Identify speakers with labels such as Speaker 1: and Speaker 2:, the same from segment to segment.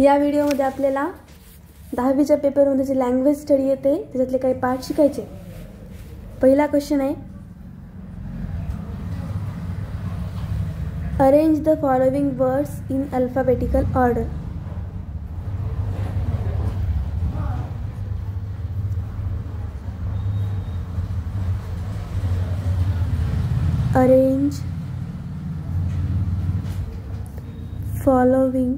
Speaker 1: या व्हिडिओमध्ये आपल्याला 10वीच्या पेपरमध्ये जे लँग्वेज स्टडी येते त्याच्यातले काही पार्ट शिकायचे। पहिला क्वेश्चन आहे, arrange the following words in alphabetical order. Arrange following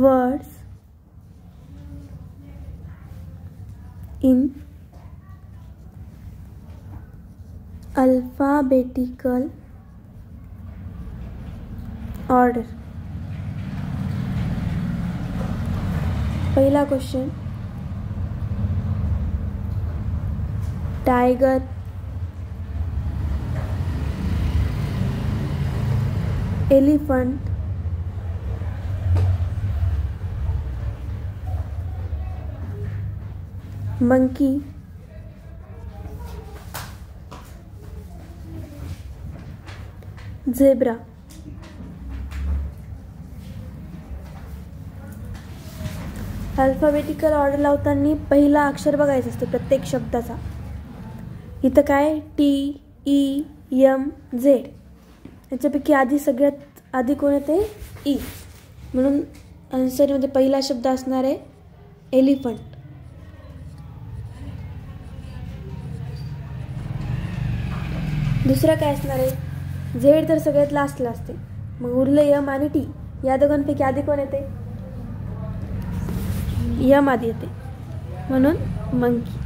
Speaker 1: words in alphabetical order। पहला question, tiger, elephant, monkey, zebra. Alphabetical order लावताना पहिला अक्षर बघायचा असतो प्रत्येक शब्दाचा। इथं काय TEMZ, याच्यापैकी आधी सगळ्यात आधी कोण येते? ई, म्हणून आन्सरमध्ये पहिला शब्द असणार आहे एलिफंट। दुसरा काय असणार आहे? झेड तर सगळ्यात लास्टला असते, मग उरलं यम आणि टी। या दोघांपैकी आधी कोण येते? यम आधी येते, म्हणून मंकी।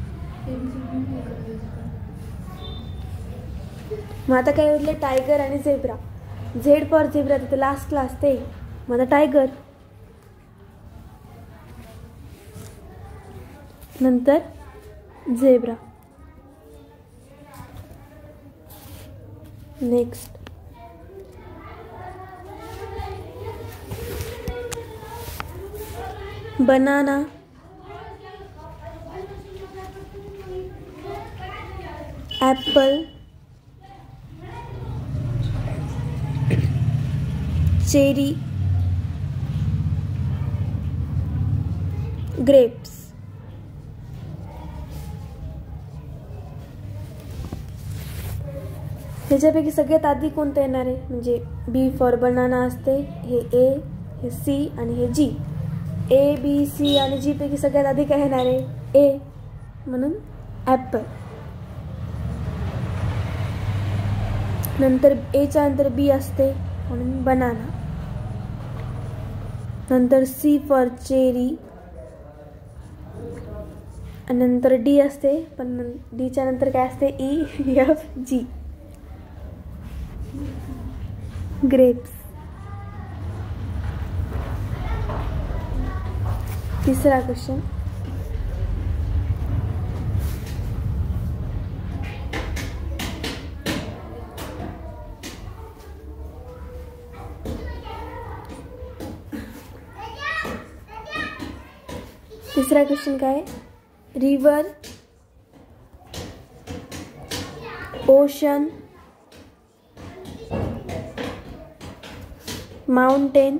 Speaker 1: मग आता काय उरले? टायगर आणि झेब्रा। झेड फॉर झेब्रा तिथे लास्टला असते, मग आता टायगर, नंतर zebra. Next, banana, apple, cherry, grapes. ह्याच्यापैकी सगळ्यात आधी कोणतं येणार आहे? म्हणजे बी फॉर बनाना असते, हे ए, हे सी आणि हे जी। ए, बी, सी आणि जी पैकी सगळ्यात आधी काय येणार आहे? ए, म्हणून ॲपल। नंतर एच्या नंतर बी असते, म्हणून बनाना। नंतर सी फॉर चेरी, आणि नंतर डी असते, पण डीच्या नंतर काय असते? E, F, G, grapes. तिसरा क्वेश्चन, तिसरा क्वेश्चन काय? River, ocean, mountain,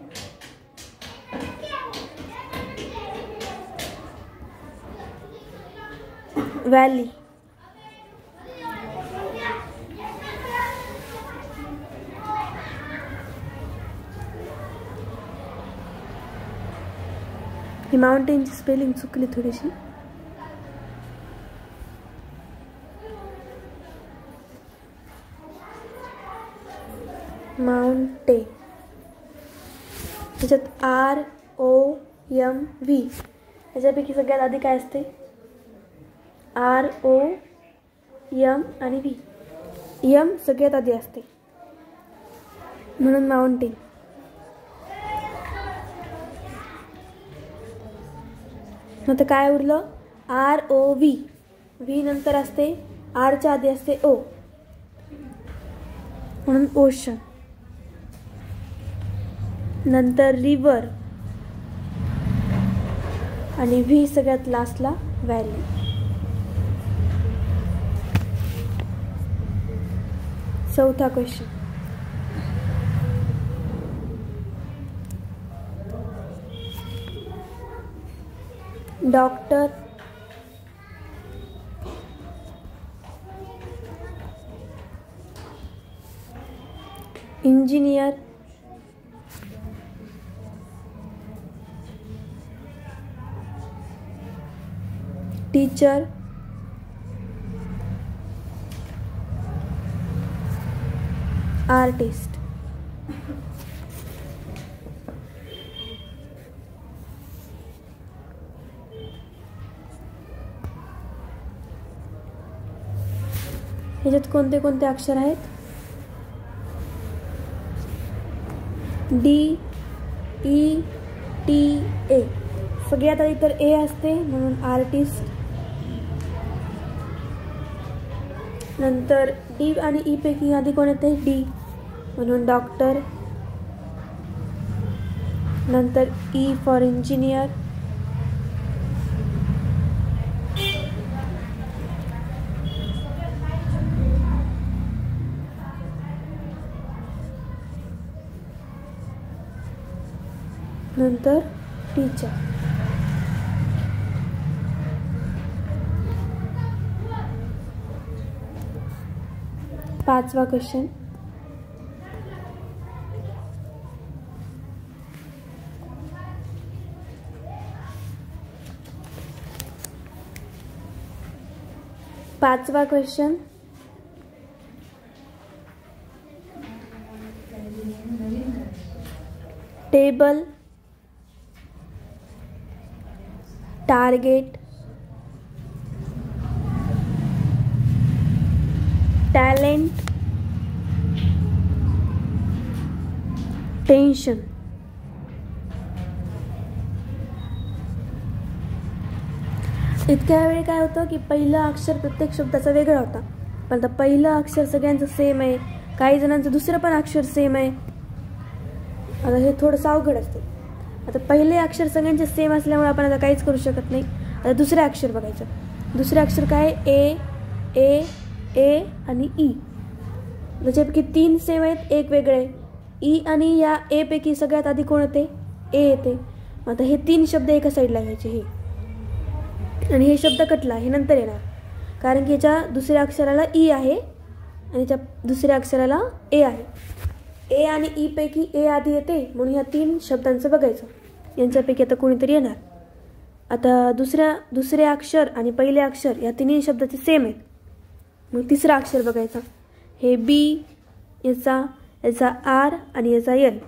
Speaker 1: valley. ही माउंटेनची स्पेलिंग चुकली थोडीशी। माउंटेन, त्याच्यात ROMV, याच्यापैकी सगळ्यात आधी काय असते? ROM आणि V। यम सगळ्यात आधी असते, म्हणून माउंटेन। आता काय उरलं? ROV, V नंतर असते, R च्या आधी असते O, म्हणून ओशन। नंतर रिवर आणि V सगळ्यात लास्टला व्हॅली। चौथा question, doctor, engineer, teacher, artist. ह्याच्यात कोणते कोणते अक्षर आहेत? डी, ई, टी, ए. सगळ्यात आधी तर ए असते म्हणून आर्टिस्ट. नंतर डी आणि ई पैकी आधी कोण येते? डी म्हणून डॉक्टर. नंतर ई फॉर इंजिनियर. नंतर टीचर. पाचवा क्वेश्चन. पाचवा question. Table, target, talent, tension. इतक्या वेळी काय होतं की पहिलं अक्षर प्रत्येक शब्दाचा वेगळा होता, पण आता पहिलं अक्षर सगळ्यांचं सेम आहे, काही जणांचं दुसरं पण अक्षर सेम आहे. आता हे थोडंसं अवघड असते. आता पहिले अक्षर सगळ्यांचे सेम असल्यामुळे आपण आता काहीच करू शकत नाही. आता दुसरे अक्षर बघायचं. दुसरे अक्षर काय? ए, ए, ए आणि ई. त्याच्यापैकी 3 सेम आहेत, एक वेगळे. ई आणि या ए पैकी सगळ्यात आधी कोण येते? ए येते. आता हे 3 शब्द एका साईडला घ्यायचे, हे आणि हे शब्द कटला, हे नंतर येणार, कारण की याच्या दुसऱ्या अक्षराला ई आहे आणि याच्या दुसऱ्या अक्षराला ए आहे. ए आणि ई पैकी ए आधी येते म्हणून ह्या 3 शब्दांचं बघायचं, यांच्यापैकी आता कोणीतरी येणार. आता दुसरे अक्षर आणि पहिले अक्षर या 3 शब्दाचे सेम आहेत, मग तिसरा अक्षर बघायचा. हे बी, याचा आर आणि याचा एल.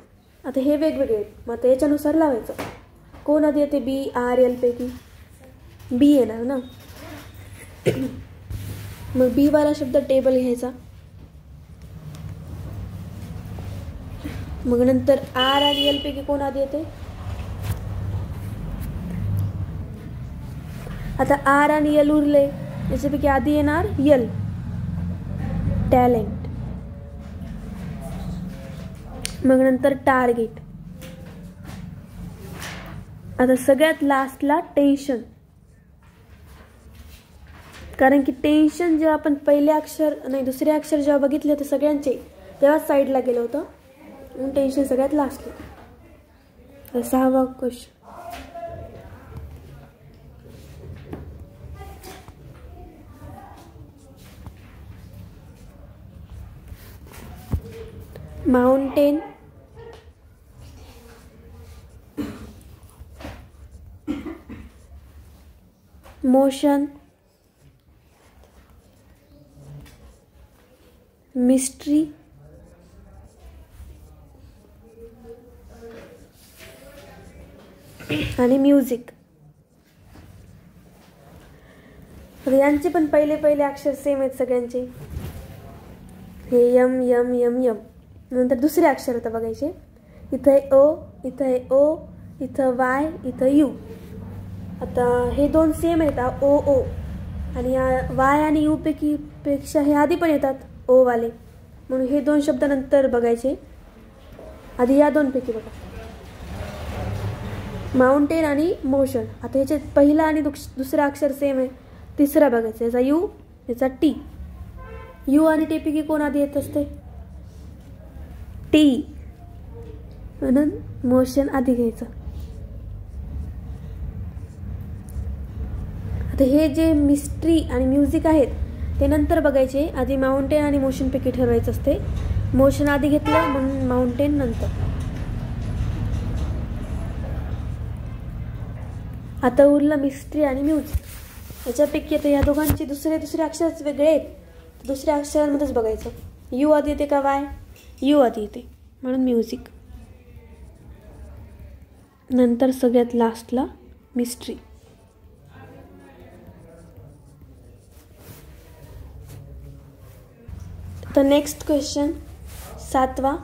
Speaker 1: आता हे वेगवेगळे आहेत, मग आता याच्यानुसार लावायचं. कोण आधी येते? बी, आर, एल पैकी बी येणार ना. मग बी वाला शब्द टेबल घ्यायचा. मग नंतर आर आणि एल पैकी कोण आधी येते? आता आर आणि एल उरले, याच्यापैकी आधी येणार एल, टॅलेंट. मग नंतर टार्गेट. आता सगळ्यात लास्टला टेन्शन, कारण की टेन्शन जेव्हा आपण दुसरे अक्षर जेव्हा बघितले होते सगळ्यांचे, तेव्हा साईडला गेलं होतं, म्हणून टेन्शन सगळ्यात लास्टला. 6वा क्वेश्चन. माउंटेन, मोशन, मिस्ट्री, आणि म्युझिक. यांचे पण पहिले अक्षर सेम आहेत सगळ्यांचे. हे यम यम यम यम. नंतर दुसरे अक्षर आता बघायचे. इथं आहे ओ, इथं आहे ओ, इथं वाय, इथं यू. आता हे 2 सेम आहेत, ओ ओ, आणि या वाय आणि यू पेक्षा हे आधी पण येतात ओ वाले, म्हणून हे 2 शब्द नंतर बघायचे. आधी या 2 पैकी बघा, माउंटेन आणि मोशन. आता ह्याच्यात पहिला आणि दुसरा अक्षर सेम आहे, तिसरा बघायचा. याचा यू, याचा टी. यू आणि टी पैकी कोण आधी येत असते? टी, म्हणून मोशन आधी घ्यायचं. आता हे जे मिस्ट्री आणि म्युझिक आहेत ते नंतर बघायचे. आधी माउंटेन आणि मोशनपैकी ठरवायचं असते. मोशन आधी घेतलं म्हणून माउंटेन नंतर. आता उरलं मिस्ट्री आणि म्युझिक. याच्यापैकी आता या दोघांचे दुसरे अक्षर वेगळे आहेत. दुसऱ्या अक्षरांमध्येच बघायचं. यू आधी येते का वाय? यू आधी येते म्हणून म्युझिक. नंतर सगळ्यात लास्टला मिस्ट्री. तर नेक्स्ट क्वेश्चन 7वा.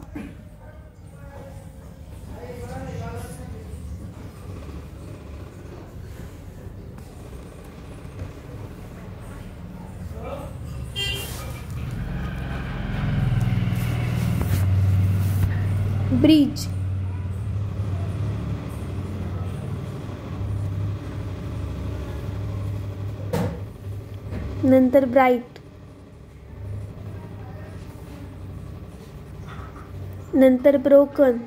Speaker 1: ब्रिज. नंतर ब्राइट. नंतर ब्रोकन.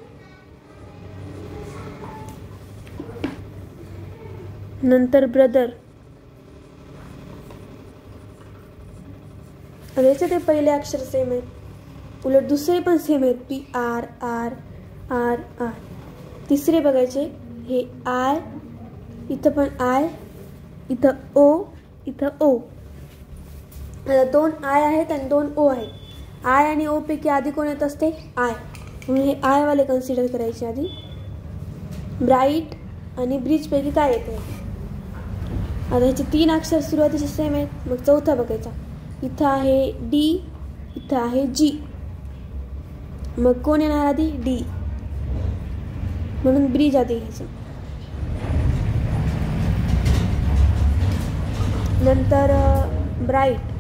Speaker 1: नंतर ब्रदर. आणि याचे ते पहिले अक्षर सेम आहेत, उलट दुसरे पण सेम आहेत. P R R R R. तिसरे बघायचे. हे आय, इथं पण आय, इथं ओ, इथं ओ. आता 2 आय आहेत आणि 2 ओ आहेत. आय आणि ओ पैकी आधी कोण येत असते? आय. म्हणून हे आय वाले कन्सिडर करायचे आधी. ब्राईट आणि ब्रिज पैकी काय येते? आता ह्याचे 3 अक्षर सुरुवातीचे सेम आहेत. मग चौथा बघायचा. इथं आहे डी, इथं आहे जी. मग कोण येणार आधी? डी. म्हणून ब्रिज आधी घ्यायचं. नंतर ब्राईट.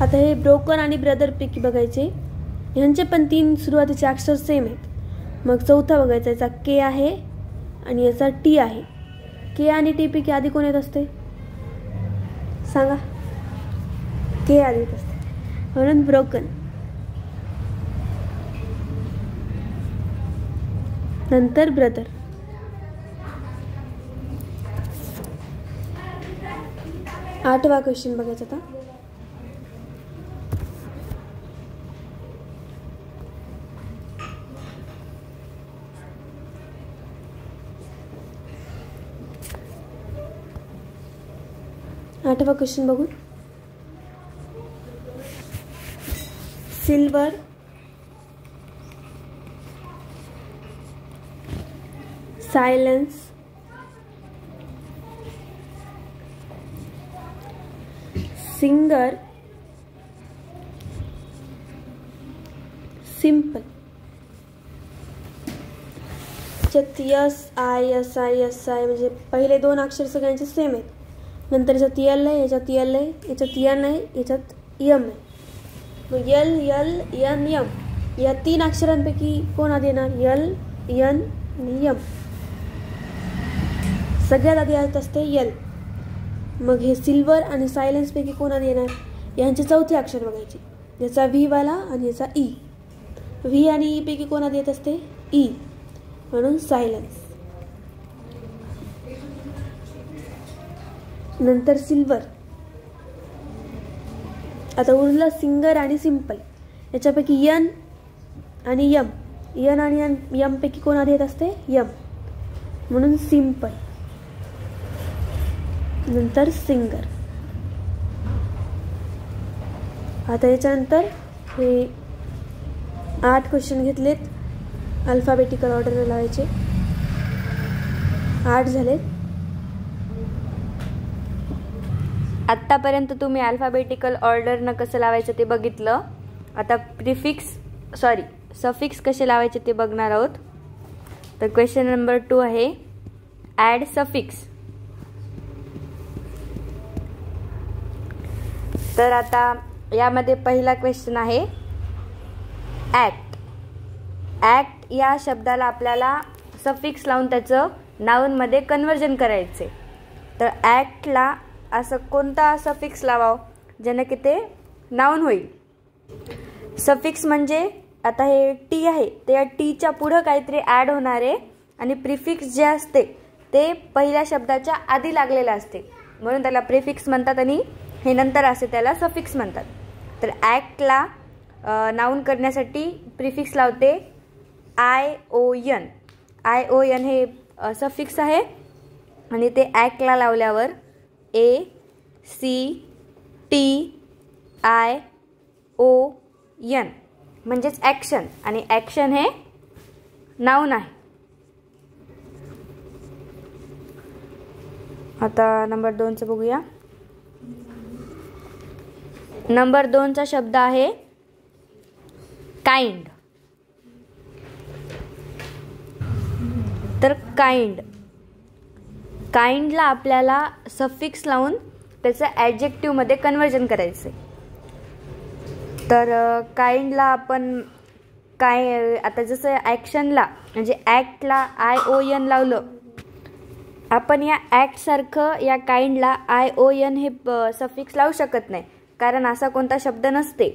Speaker 1: आता हे ब्रोकन आणि ब्रदर पैकी बघायचे. ह्यांचे पण 3 सुरुवातीचे अक्षर सेम आहेत. मग चौथा बघायचा. याचा के आहे आणि याचा टी आहे. के आणि टी पैकी आधी कोण येत असते? सांगा. के आधी येत असते म्हणून ब्रोकन. नंतर ब्रदर. आठवा क्वेश्चन बघायचा आता. आठवा क्वेश्चन बघू. Silver, silence, singer, simple. याच्यात S I S I S I म्हणजे पहिले 2 अक्षर सगळ्यांचे सेम आहेत. नंतर याच्यात यल आहे, याच्यात यल आहे, याच्यात यन आहे, याच्यात यम आहे. मग यल यल यन यम या 3 अक्षरांपैकी कोण आधी येणार? यल, यन आणि यम. सगळ्यात आधी येत असते यल. मग हे सिल्वर आणि सायलेन्स पैकी कोण आधी येणार? यांचे चौथे अक्षर बघायचे. याचा व्ही वाला आणि याचा ई. व्ही आणि ई पैकी कोण आधी येत असते? ई. म्हणून सायलेन्स. नंतर सिल्वर. आता उरलं सिंगर आणि सिंपल. याच्यापैकी यन आणि यम. यन आणि यम पैकी कोण आधी येत असते? यम. म्हणून सिंपल. नंतर सिंगर. आता याच्यानंतर हे 8 क्वेश्चन घेतलेत. अल्फाबेटिकल ऑर्डरने लावायचे. 8 झालेत.
Speaker 2: आत्तापर्यंत तुम्ही अल्फाबेटिकल ऑर्डरनं कसं लावायचं ते बघितलं. आता सफिक्स कसे लावायचे ते बघणार आहोत. तर क्वेश्चन नंबर 2 आहे ॲड सफिक्स. तर आता यामध्ये पहिला क्वेश्चन आहे ॲक्ट. ॲक्ट या शब्दाला आपल्याला सफिक्स लावून त्याचं नाउनमध्ये कन्वर्जन करायचे. तर ॲक्टला असं कोणता सफिक्स लावावं ज्याने की ते नाउन होईल. सफिक्स म्हणजे आता हे टी आहे, ते या टीच्या पुढं काहीतरी ॲड होणार आहे आणि प्रिफिक्स जे असते ते पहिल्या शब्दाच्या आधी लागलेलं असते, म्हणून त्याला प्रिफिक्स म्हणतात, आणि हे नंतर असते त्याला सफिक्स म्हणतात. तर ॲक्टला नाऊन करण्यासाठी प्रिफिक्स लावते ION. ION हे सफिक्स आहे, आणि ते ॲक्टला लावल्यावर ACTION म्हणजेच ॲक्शन, आणि ॲक्शन हे नाऊन आहे. आता नंबर 2चं बघूया. नंबर 2चा शब्द आहे काइंड. तर काइंडला आपल्याला सफिक्स लावून त्याचं ॲडजेक्टिव्हमध्ये कन्व्हर्जन करायचं आहे. तर काइंडला आपण आता जसं ॲक्शनला म्हणजे ॲक्टला ION लावलं, आपण या ॲक्टसारखं या काइंडला ION हे सफिक्स लावू शकत नाही, कारण असा कोणता शब्द नसते.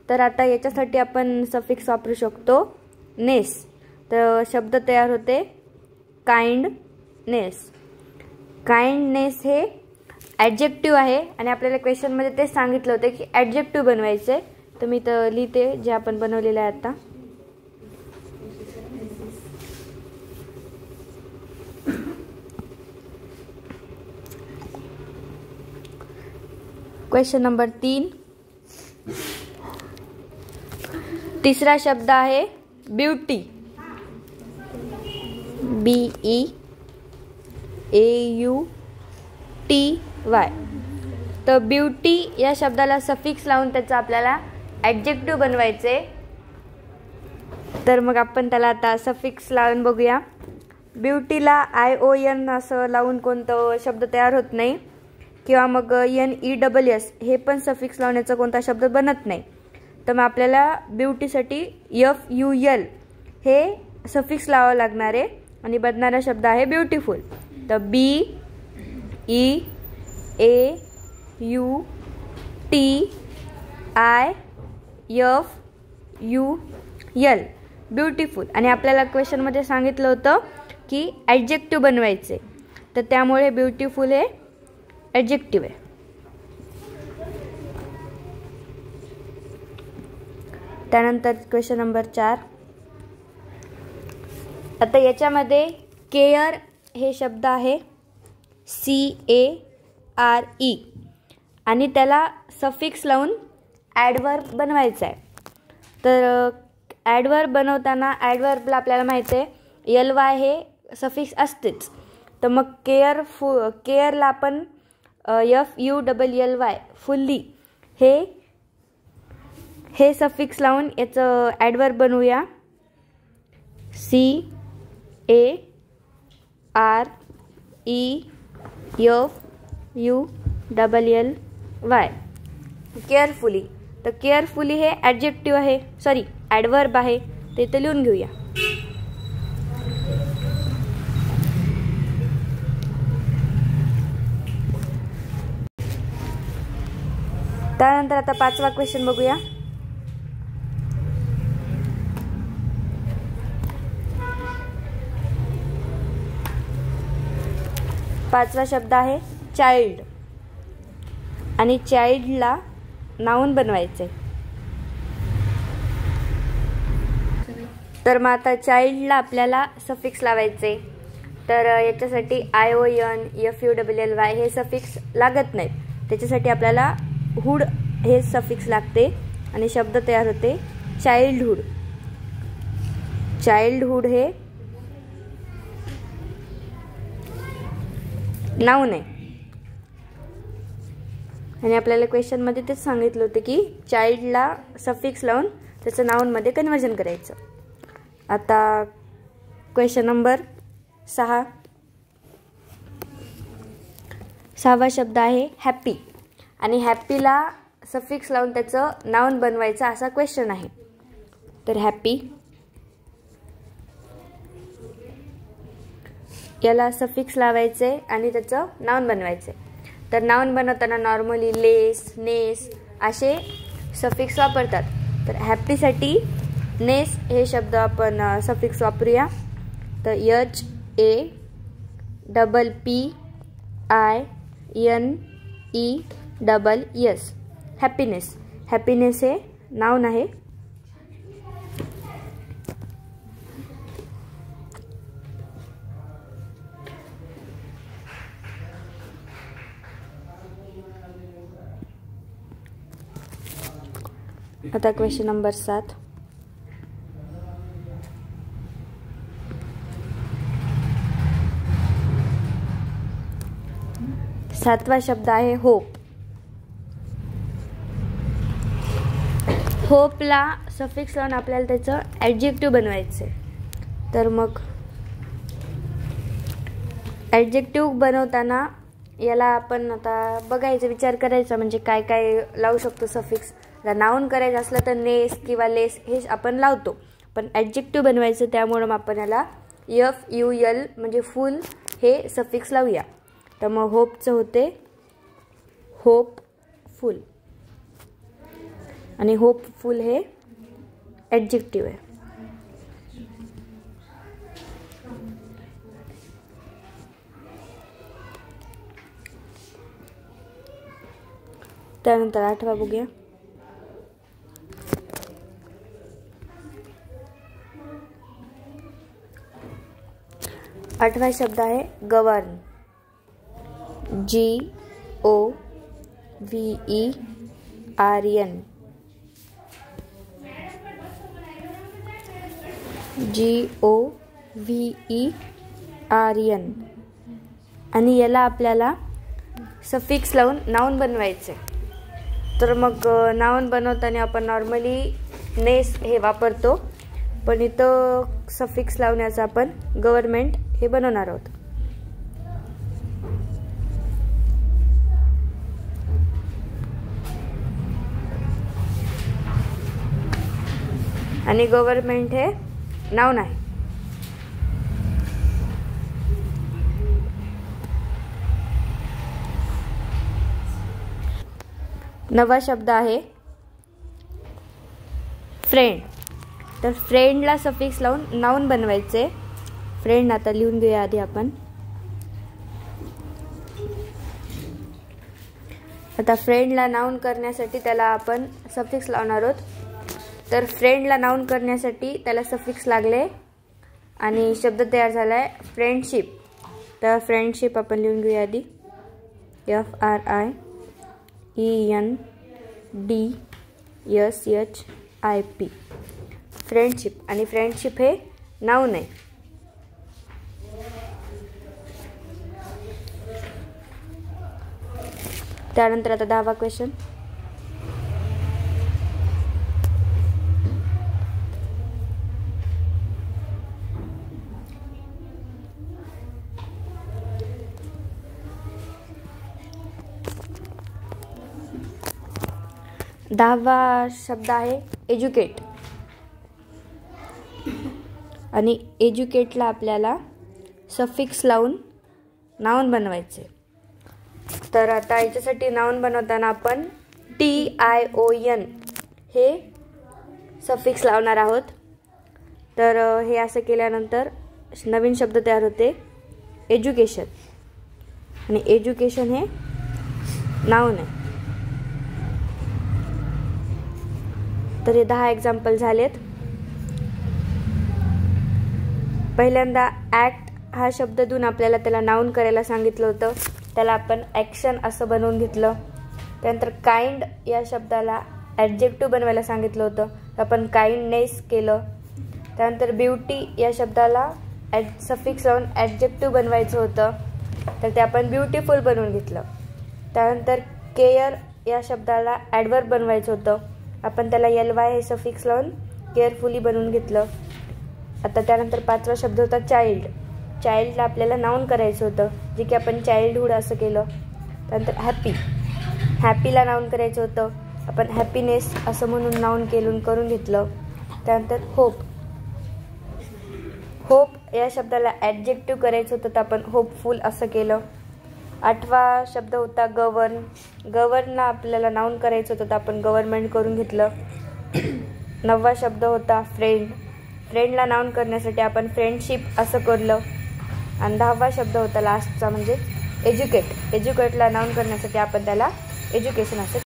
Speaker 2: तर आता याच्यासाठी आपण सफिक्स वापरू शकतो नेस. तर शब्द तयार होते काइंडनेस. काइंडनेस हे ॲडजेक्टिव्ह आहे, आणि आपल्याला क्वेश्चनमध्ये तेच सांगितलं होतं की ॲडजेक्टिव्ह बनवायचे. तर मी तर लिहिते जे आपण बनवलेलं आहे आता. Question number 3. तिसरा शब्द आहे ब्युटी. BEAUTY. तर ब्युटी या शब्दाला सफिक्स लावून त्याचं आपल्याला ॲडजेक्टिव्ह बनवायचे. तर मग आपण त्याला आता सफिक्स लावून बघूया. ब्युटीला ION असं लावून कोणतं शब्द तयार होत नाही, किंवा मग NESS हे पण सफिक्स लावण्याचा कोणता शब्द बनत नाही. तर मग आपल्याला ब्युटीसाठी FUL हे सफिक्स लावावं लागणार आहे, आणि बनणारा शब्द आहे ब्युटिफुल. तर BEAUTIFUL ब्युटिफुल. आणि आपल्याला क्वेश्चनमध्ये सांगितलं होतं की ॲडजेक्टिव्ह बनवायचे, तर त्यामुळे ब्युटिफुल हे ॲडजेक्टिव्ह आहे. त्यानंतर क्वेश्चन नंबर 4. आता याच्यामध्ये केअर हे शब्द आहे CARE, आणि त्याला सफिक्स लावून ॲडवर्ब बनवायचं आहे. तर ॲडवर्ब बनवताना ॲडवर्बला आपल्याला माहिती आहे LY हे सफिक्स असतेच. तर मग केअरला आपण FULLY फुल्ली हे सफिक्स लावून याचं ॲडवर्ब बनवूया. CAREFULLY carefully. तर केअरफुली हे ॲडजेक्टिव्ह आहे, सॉरी ॲडवर्ब आहे, ते इथं लिहून घेऊया. त्यानंतर आता 5वा क्वेश्चन बघूया. पाचवा शब्द आहे चाइल्ड, आणि चाइल्डला नाऊन बनवायचे. तर मग आता चाइल्डला आपल्याला सफिक्स लावायचे. तर याच्यासाठी ION FULLY हे सफिक्स लागत नाहीत, त्याच्यासाठी आपल्याला हुड हे सफिक्स लागते, आणि शब्द तयार होते चाइल्डहुड. चाइल्डहुड हे नाऊन आहे, आणि आपल्याला क्वेश्चनमध्ये तेच सांगितलं होतं की चाइल्डला सफिक्स लावून त्याचं नाऊनमध्ये कन्व्हर्जन करायचं. आता क्वेश्चन नंबर 6. 6वा शब्द आहे हॅपी, आणि हॅपीला सफिक्स लावून त्याचं नाऊन बनवायचं असा क्वेश्चन आहे. तर हॅपी याला सफिक्स लावायचे आणि त्याचं नाऊन बनवायचे. तर नाऊन बनवताना नॉर्मली लेस, नेस असे सफिक्स वापरतात. तर हॅपीसाठी नेस हे शब्द आपण सफिक्स वापरूया. तर HAPPINESS. हॅपीनेस. हॅपीनेस हे नाउन आहे. आता क्वेश्चन नंबर 7. सातवा शब्द आहे होप. होपला सफिक्स लावून आपल्याला त्याचं ॲडजेक्टिव्ह बनवायचं आहे. तर मग ॲडजेक्टिव्ह बनवताना याला आपण आता बघायचं, विचार करायचा म्हणजे काय काय लावू शकतो सफिक्स. नाउन करायचं असलं तर नेस किंवा लेस हे आपण लावतो, पण ॲडजेक्टिव्ह बनवायचं त्यामुळं मग आपण याला FUL म्हणजे फुल हे सफिक्स लावूया. तर मग होपचं होते होपफुल, आणि होपफुल हे ॲडजेक्टिव्ह आहे. त्यानंतर 8वा बघूया. आठवा शब्द आहे गवर्न. GOVERN. GOVERN. आणि याला आपल्याला सफिक्स लावून नाउन बनवायचे. तर मग नाउन बनवताना आपण नॉर्मली नेस हे वापरतो, पण इथं सफिक्स लावण्याचं आपण गव्हर्नमेंट हे बनवणार आहोत. आणि गव्हर्नमेंट हे नाउन आहे. नवा शब्द आहे फ्रेंड. तर फ्रेंडला सफिक्स लावून नाउन बनवायचे. फ्रेंड आता लिहून घेऊया आधी आपण. आता फ्रेंडला नाउन करण्यासाठी त्याला आपण सफिक्स लावणार आहोत. तर फ्रेंडला नाउन करण्यासाठी त्याला सफिक्स लागले आणि शब्द तयार झाला आहे फ्रेंडशिप. तर फ्रेंडशिप आपण लिहून घेऊया आधी. FRIENDSHIP. फ्रेंडशिप. आणि फ्रेंडशिप हे नाउन आहे. त्यानंतर आता 10वा क्वेश्चन. दहावा शब्द आहे एज्युकेट. आणि एज्युकेटला आपल्याला सफिक्स लावून नाउन बनवायचे. तर आता याच्यासाठी नाउन बनवताना आपण TION हे सफिक्स लावणार आहोत. तर हे असं केल्यानंतर नवीन शब्द तयार होते एज्युकेशन. आणि एज्युकेशन हे नाउन आहे. तर हे 10 एक्झाम्पल झालेत. पहिल्यांदा ॲक्ट हा शब्द देऊन आपल्याला त्याला नाउन करायला सांगितलं होतं, त्याला आपण ॲक्शन असं बनवून घेतलं. त्यानंतर काइंड या शब्दाला ॲडजेक्टिव्ह बनवायला सांगितलं होतं, तर आपण काइंडनेस केलं. त्यानंतर ब्युटी या शब्दाला सफिक्स लावून ॲडजेक्टिव्ह बनवायचं होतं, तर ते आपण ब्युटिफुल बनवून घेतलं. त्यानंतर केअर या शब्दाला ॲडवर्ब बनवायचं होतं, आपण त्याला LY हे सफिक्स लावून केअरफुली बनवून घेतलं. आता त्यानंतर 5वा शब्द होता चाइल्ड. चाइल्डला आपल्याला नाउन करायचं होतं, जे की आपण चाइल्डहूड असं केलं. त्यानंतर हॅपी. हॅपीला नाउन करायचं होतं, आपण हॅपीनेस असं म्हणून नाउन करून घेतलं. त्यानंतर होप. होप या शब्दाला ॲडजेक्टिव्ह करायचं होतं, तर आपण होपफुल असं केलं. 8वा शब्द होता गवर्न. गवर्नला आपल्याला नाउन करायचं होतं, तर आपण गव्हर्नमेंट करून घेतलं. 9वा शब्द होता फ्रेंड. फ्रेंडला नाउन करण्यासाठी आपण फ्रेंडशिप असं करलं. आणि 10वा शब्द होता लास्टचा म्हणजे एज्युकेट. एज्युकेटला नाउन करण्यासाठी आपण त्याला एज्युकेशन असं